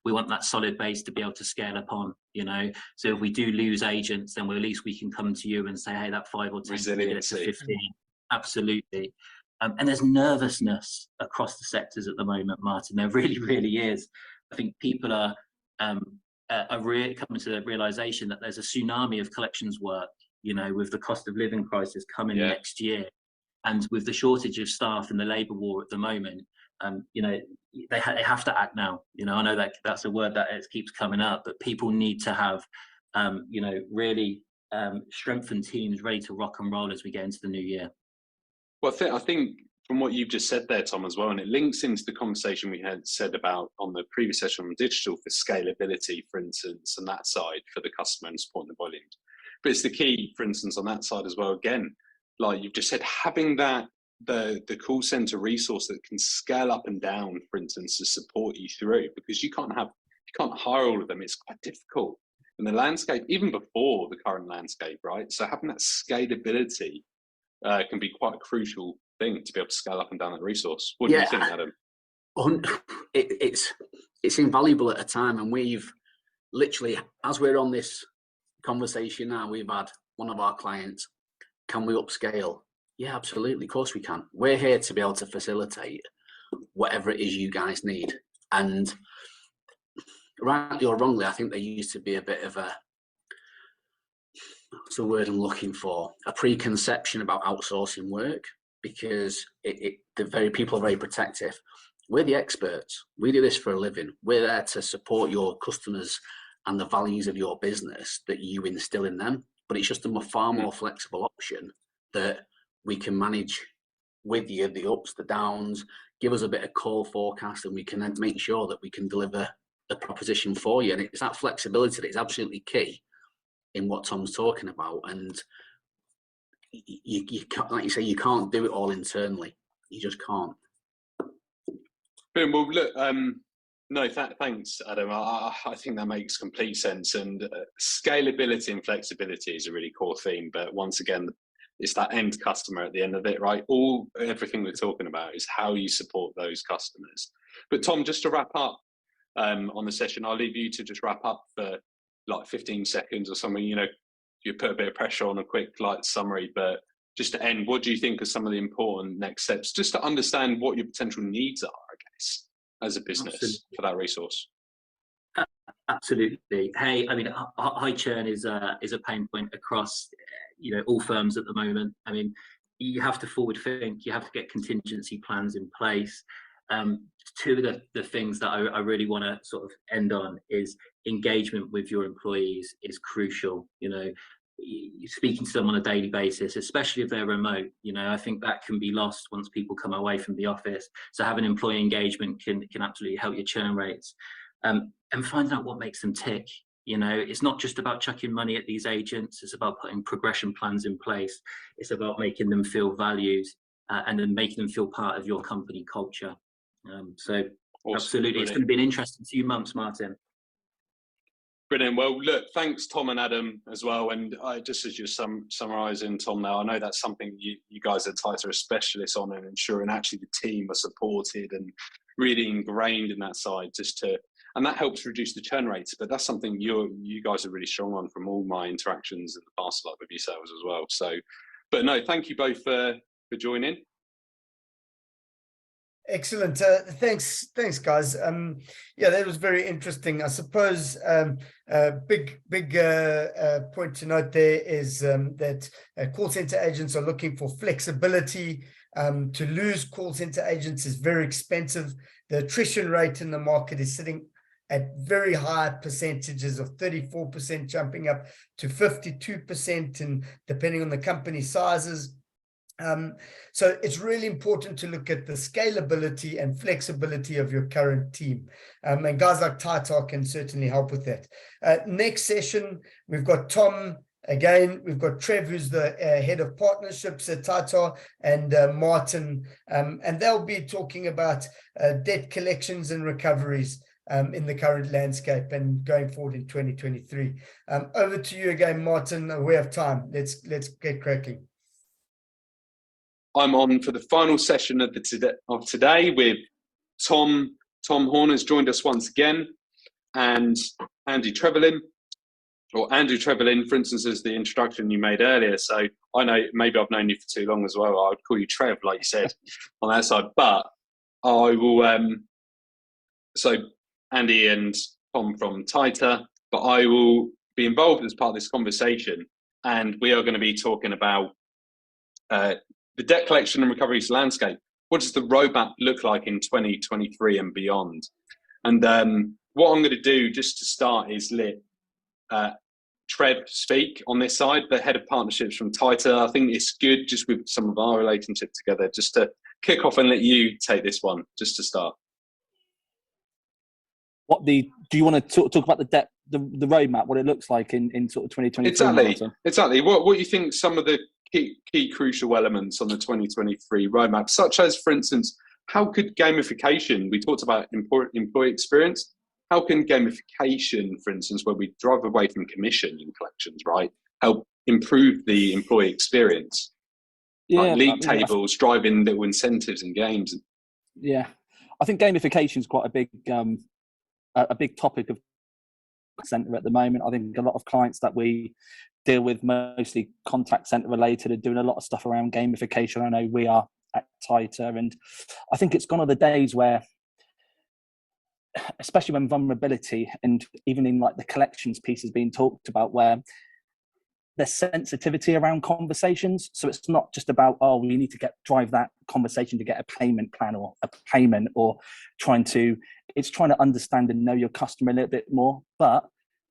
We want that solid base to be able to scale up on. So if we do lose agents, then at least we can come to you and say, hey, that 5 or 10 can get it to 15. Absolutely. And there's nervousness across the sectors at the moment, Martin. There really, really is. I think people are really coming to the realization that there's a tsunami of collections work, with the cost of living crisis coming next year, and with the shortage of staff and the labour war at the moment, they have to act now. I know that's a word that it keeps coming up, but people need to have, really strengthened teams ready to rock and roll as we get into the new year. Well, I think from what you've just said there, Tom, as well, and it links into the conversation we had said about on the previous session on digital for scalability, for instance, and that side for the customer and supporting the volumes. But it's the key, for instance, on that side as well, again, like you've just said, having that, the call center resource that can scale up and down, for instance, to support you through, because you can't hire all of them. It's quite difficult in the landscape, even before the current landscape, right? So having that scalability can be quite a crucial thing to be able to scale up and down that resource. What do you think, Adam? It's invaluable at a time, and we've literally, as we're on this conversation now, we've had one of our clients, can we upscale? Yeah, absolutely, of course we can. We're here to be able to facilitate whatever it is you guys need. And rightly or wrongly, I think there used to be a bit of what's the word I'm looking for, a preconception about outsourcing work, because people are very protective. We're the experts. We do this for a living. We're there to support your customers and the values of your business that you instill in them. But it's just a far more flexible option that we can manage with you, the ups, the downs, give us a bit of call forecast, and we can then make sure that we can deliver the proposition for you. And it's that flexibility that is absolutely key in what Tom's talking about. And you can't, like you say, you can't do it all internally. You just can't. Well, look, thanks, Adam. I think that makes complete sense. And scalability and flexibility is a really core theme. But once again, it's that end customer at the end of it, right? Everything we're talking about is how you support those customers. But Tom, just to wrap up on the session, I'll leave you to just wrap up for like 15 seconds or something. You put a bit of pressure on a quick summary, but just to end, what do you think are some of the important next steps, just to understand what your potential needs are, I guess, as a business for that resource? Absolutely. Hey, I mean, high churn is a pain point across, all firms at the moment. I mean, you have to forward think, you have to get contingency plans in place. Two of the things that I really want to sort of end on is engagement with your employees is crucial. Speaking to them on a daily basis, especially if they're remote, I think that can be lost once people come away from the office. So having employee engagement can absolutely help your churn rates, and finding out what makes them tick. It's not just about chucking money at these agents. It's about putting progression plans in place. It's about making them feel valued and then making them feel part of your company culture. So awesome. Absolutely, brilliant. It's going to be an interesting few months, Martin. Brilliant. Well, look, thanks, Tom and Adam, as well. And just as you're summarising, Tom, now, I know that's something you guys at TieTa are specialists on, and ensuring actually the team are supported and really ingrained in that side, and that helps reduce the churn rates. But that's something you guys are really strong on from all my interactions in the past, with yourselves as well. So, but no, thank you both for joining. Excellent. Thanks, guys. That was very interesting. I suppose big point to note there is that call center agents are looking for flexibility. To lose call center agents is very expensive. The attrition rate in the market is sitting at very high percentages of 34%, jumping up to 52%, and depending on the company sizes. So it's really important to look at the scalability and flexibility of your current team. And guys like TieTa can certainly help with that. Next session, we've got Tom. Again, we've got Trev, who's the head of partnerships at TieTa, and Martin, and they'll be talking about debt collections and recoveries. in the current landscape and going forward in 2023. Over to you again, Martin. We have time. Let's get cracking. I'm on for the final session of today with Tom. Tom Horn has joined us once again, and Andy Trevelyan, or Andrew Trevelyan, for instance, is the introduction you made earlier. So I know maybe I've known you for too long as well. I would call you Trev, like you said, on that side. But I will. So Andy and Tom from TieTa, but I will be involved as part of this conversation, and we are going to be talking about the debt collection and recoveries landscape. What does the roadmap look like in 2023 and beyond? And what I'm going to do just to start is let Trev speak on this side, the head of partnerships from TieTa. I think it's good just with some of our relationship together, just to kick off and let you take this one just to start. Do you want to talk about the debt, the roadmap, what it looks like in sort of 2023? Exactly. What you think some of the key crucial elements on the 2023 roadmap, such as, for instance, how could gamification, we talked about employee experience, how can gamification, for instance, where we drive away from commission in collections, right, help improve the employee experience? Yeah, like league tables, driving little incentives and games. Yeah, I think gamification is quite a big topic of center at the moment. I think a lot of clients that we deal with, mostly contact center related, are doing a lot of stuff around gamification. I know we are at TieTa, and I think it's gone are the days where, especially when vulnerability and even in like the collections piece is being talked about, where there's sensitivity around conversations. So it's not just about, oh, we need to drive that conversation to get a payment plan or a payment, or it's trying to understand and know your customer a little bit more. But,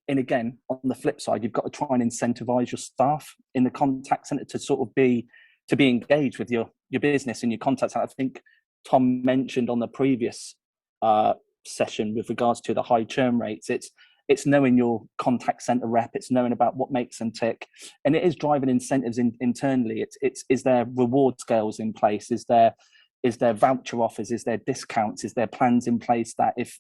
and again, on the flip side, you've got to try and incentivize your staff in the contact center to sort of be engaged with your business and your contact center. I think Tom mentioned on the previous session with regards to the high churn rates, it's knowing your contact center rep, it's knowing about what makes them tick, and it is driving incentives internally. Is there reward scales in place? Is there voucher offers? Is there discounts? Is there plans in place that if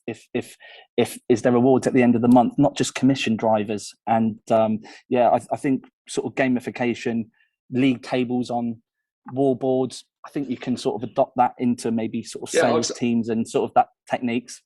is there rewards at the end of the month, not just commission drivers? And I think sort of gamification, league tables on wall boards, I think you can sort of adopt that into maybe sort of sales teams and sort of that techniques.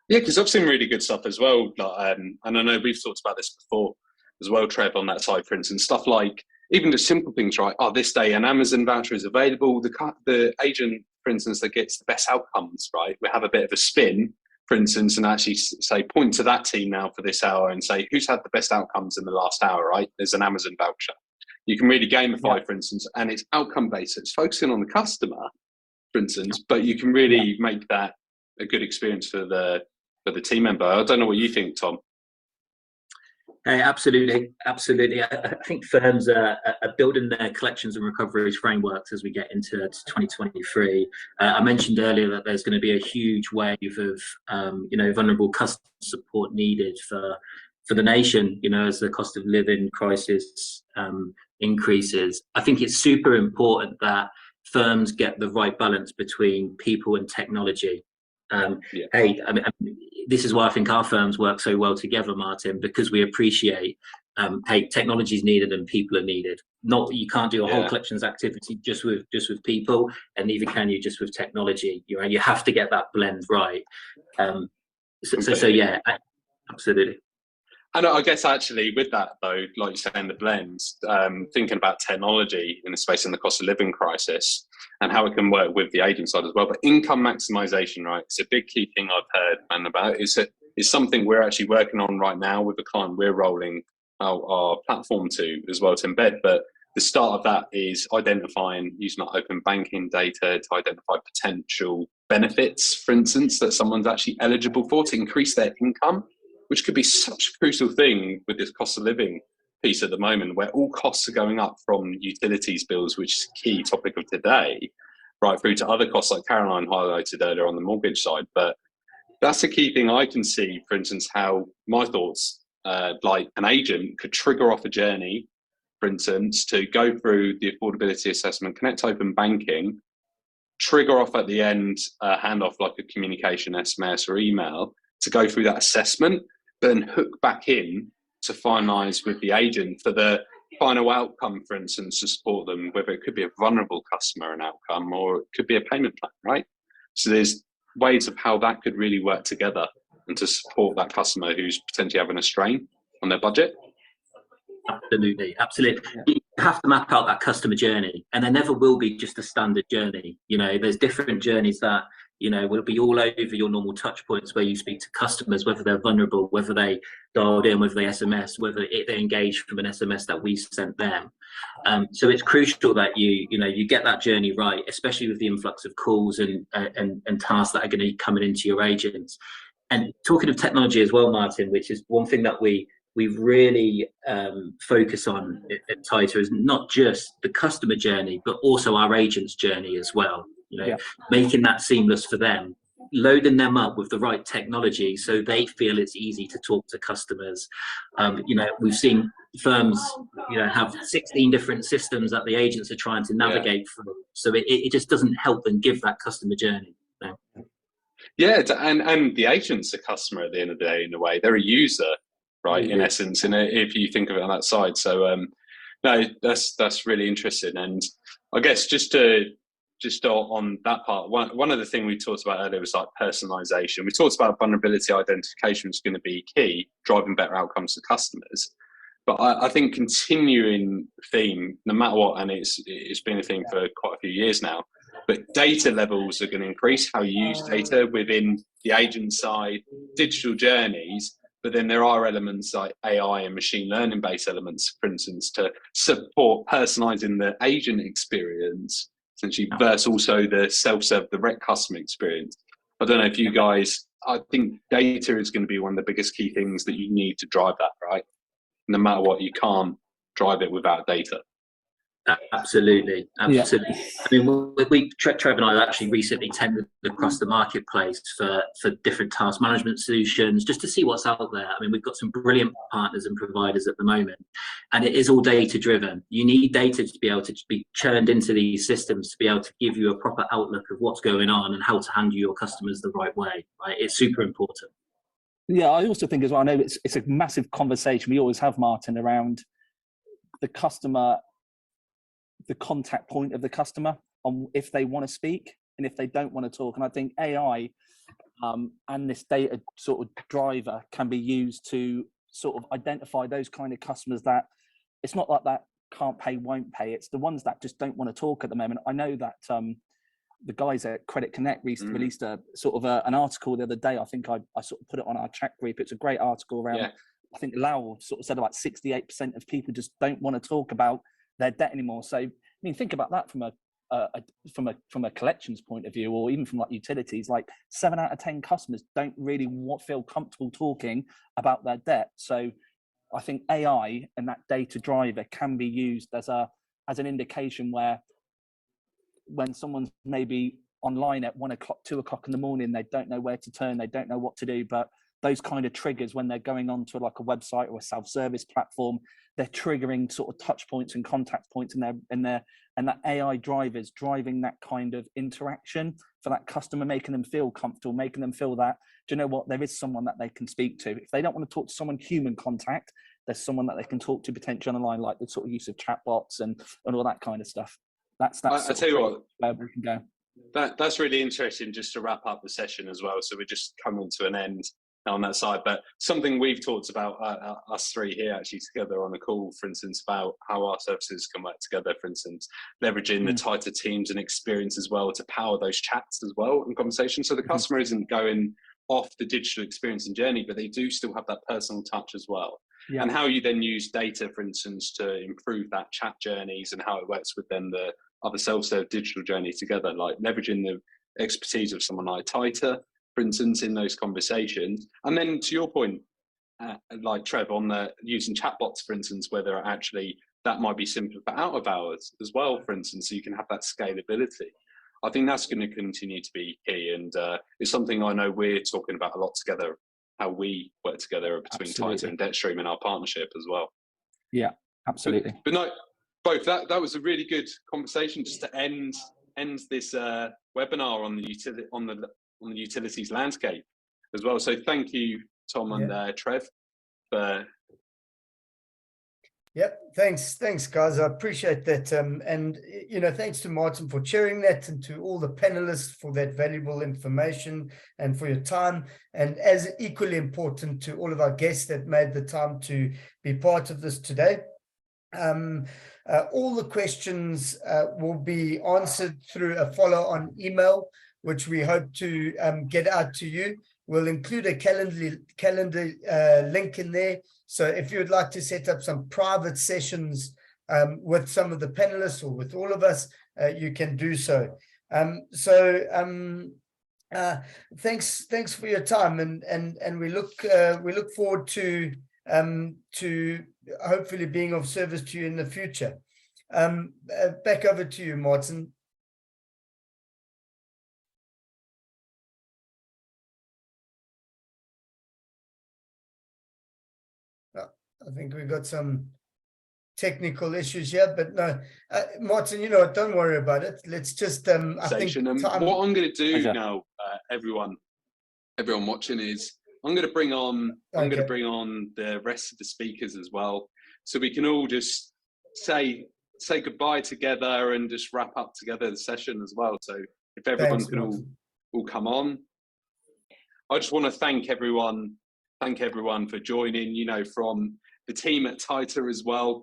Yeah, because I've seen really good stuff as well. Like, and I know we've talked about this before as well, Trev, on that side, for instance, stuff like even just simple things, right? Oh, this day an Amazon voucher is available. The agent, for instance, that gets the best outcomes, right? We have a bit of a spin, for instance, and actually say, point to that team now for this hour and say, who's had the best outcomes in the last hour, right? There's an Amazon voucher. You can really gamify, for instance, and it's outcome-based. So it's focusing on the customer, for instance, but you can really make that a good experience for the team member. I don't know what you think, Tom. Absolutely. I think firms are building their collections and recoveries frameworks as we get into 2023. I mentioned earlier that there's going to be a huge wave of vulnerable customer support needed for the nation, as the cost of living crisis increases. I think it's super important that firms get the right balance between people and technology. Hey, I mean, this is why I think our firms work so well together, Martin, because we appreciate, technology is needed and people are needed. You can't do a whole collections activity just with people, and neither can you just with technology. You have to get that blend right. Absolutely. And I guess actually with that though, like you're saying, the blends, thinking about technology in the space in the cost of living crisis and how it can work with the agent side as well. But income maximization, right? It's a big key thing I've heard, man, about. It's something we're actually working on right now with a client we're rolling out our platform to as well to embed. But the start of that is identifying, using our open banking data to identify potential benefits, for instance, that someone's actually eligible for to increase their income, which could be such a crucial thing with this cost of living piece at the moment, where all costs are going up from utilities bills, which is a key topic of today, right through to other costs like Caroline highlighted earlier on the mortgage side. But that's a key thing I can see, for instance, how my thoughts, like an agent could trigger off a journey, for instance, to go through the affordability assessment, connect open banking, trigger off at the end, hand off like a communication, SMS or email, to go through that assessment, but then hook back in to finalise with the agent for the final outcome, for instance, to support them, whether it could be a vulnerable customer an outcome or it could be a payment plan, right? So there's ways of how that could really work together and to support that customer who's potentially having a strain on their budget. Absolutely. You have to map out that customer journey, and there never will be just a standard journey. There's different journeys that will be all over your normal touch points where you speak to customers, whether they're vulnerable, whether they dialed in, whether they SMS, whether they engage from an SMS that we sent them. So it's crucial that you get that journey right, especially with the influx of calls and tasks that are going to be coming into your agents. And talking of technology as well, Martin, which is one thing that we really focus on at TieTa, is not just the customer journey, but also our agents' journey as well. Making that seamless for them, loading them up with the right technology so they feel it's easy to talk to customers. We've seen firms, have 16 different systems that the agents are trying to navigate through. So it just doesn't help them give that customer journey. Yeah, and the agent's a customer at the end of the day, in a way. They're a user, right, in essence, and if you think of it on that side. So, no, that's really interesting. And I guess just on that part, one of the things we talked about earlier was like personalization. We talked about vulnerability identification is going to be key, driving better outcomes to customers. But I think continuing theme, no matter what, and it's been a thing for quite a few years now, but data levels are going to increase, how you use data within the agent side, digital journeys, but then there are elements like AI and machine learning based elements, for instance, to support personalizing the agent experience, essentially, versus also the self-serve, the direct customer experience. I don't know if you guys, I think data is going to be one of the biggest key things that you need to drive that, right? No matter what, you can't drive it without data. Absolutely. I mean, Trev and I actually recently tendered across the marketplace for different task management solutions, just to see what's out there. I mean, we've got some brilliant partners and providers at the moment, and it is all data driven. You need data to be able to be churned into these systems to be able to give you a proper outlook of what's going on and how to handle your customers the right way. Right? It's super important. Yeah, I also think as well, I know it's a massive conversation we always have, Martin, around the customer, the contact point of the customer, on if they want to speak and if they don't want to talk. And I think AI and this data sort of driver can be used to sort of identify those kind of customers that it's not like that can't pay, won't pay. It's the ones that just don't want to talk at the moment. I know that the guys at Credit Connect released a sort of an article the other day. I think I sort of put it on our chat group. It's a great article around, I think Lau sort of said about 68% of people just don't want to talk about their debt anymore. So, I mean, think about that from a collections point of view, or even from like utilities. Like 7 out of 10 customers don't really feel comfortable talking about their debt. So, I think AI and that data driver can be used as an indication where, when someone's maybe online at 1 o'clock, 2 o'clock in the morning, they don't know where to turn, they don't know what to do, but those kind of triggers when they're going on to like a website or a self-service platform, they're triggering sort of touch points and contact points, and that AI drivers driving that kind of interaction for that customer, making them feel comfortable, making them feel that, do you know what, there is someone that they can speak to. If they don't want to talk to someone human contact, there's someone that they can talk to potentially online, like the sort of use of chatbots and all that kind of stuff. That's I tell you what, where we can go. That's really interesting, just to wrap up the session as well. So we're just coming to an end on that side, but something we've talked about, us three here actually together on a call, for instance, about how our services can work together, for instance, leveraging the TieTa teams and experience as well to power those chats as well and conversations. So the customer isn't going off the digital experience and journey, but they do still have that personal touch as well. Yeah. And how you then use data, for instance, to improve that chat journeys and how it works with then the other self-serve digital journey together, like leveraging the expertise of someone like TieTa, for instance, in those conversations. And then to your point, like Trev, on the using chatbots, for instance, where they're actually, that might be simpler for out of hours as well, for instance, so you can have that scalability. I think that's going to continue to be key, and it's something I know we're talking about a lot together, how we work together between TieTa and DebtStream in our partnership as well. Yeah, absolutely. But no, both, that was a really good conversation just to end this webinar on the utilities landscape. as well. So thank you, Tom and Trev, for. Yep, thanks guys, I appreciate that, and thanks to Martin for sharing that, and to all the panelists for that valuable information and for your time, and as equally important to all of our guests that made the time to be part of this today. All the questions will be answered through a follow-on email, which we hope to get out to you. We'll include a calendar link in there. So if you would like to set up some private sessions with some of the panelists or with all of us, you can do so. Thanks for your time, and we look forward to hopefully being of service to you in the future. Back over to you, Martin. I think we've got some technical issues here, but no, Martin, don't worry about it. Let's just, I think what I'm going to do now, everyone watching, is I'm going to bring on the rest of the speakers as well, so we can all just say goodbye together and just wrap up together the session as well. So if everyone can all come on, I just want to thank everyone for joining. From the team at TieTa as well,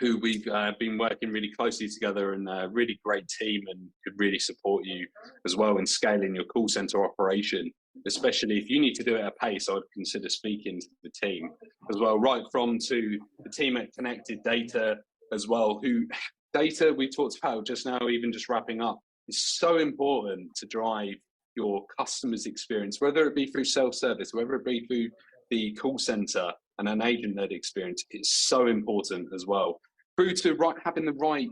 who we've been working really closely together, and a really great team, and could really support you as well in scaling your call center operation, especially if you need to do it at pace. I would consider speaking to the team as well, right from to the team at Connected Data as well, who data we talked about just now, even just wrapping up, is so important to drive your customers' experience, whether it be through self-service, whether it be through the call center and an agent-led experience. It's so important as well, through to having the right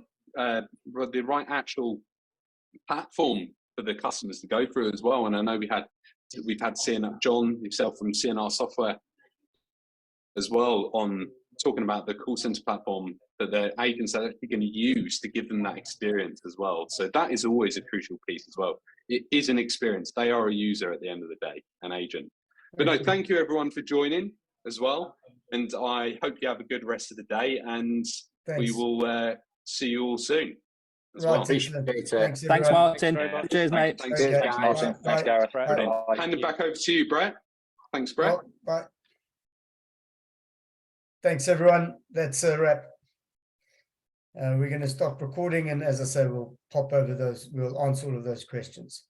actual platform for the customers to go through as well. And I know we've had John himself from CNR Software as well, on talking about the call center platform that the agents are actually going to use to give them that experience as well. So that is always a crucial piece as well. It is an experience. They are a user at the end of the day, an agent. But no, thank you everyone for joining as well. And I hope you have a good rest of the day, and we will see you all soon as well. Appreciate it. Thanks, Martin. Cheers, mate. Thanks, Martin. Thanks, Gareth. Hand it back over to you, Brett. Thanks, Brett. Bye. Thanks, everyone. That's a wrap. We're going to stop recording, and as I say, we'll pop over those. We'll answer all of those questions.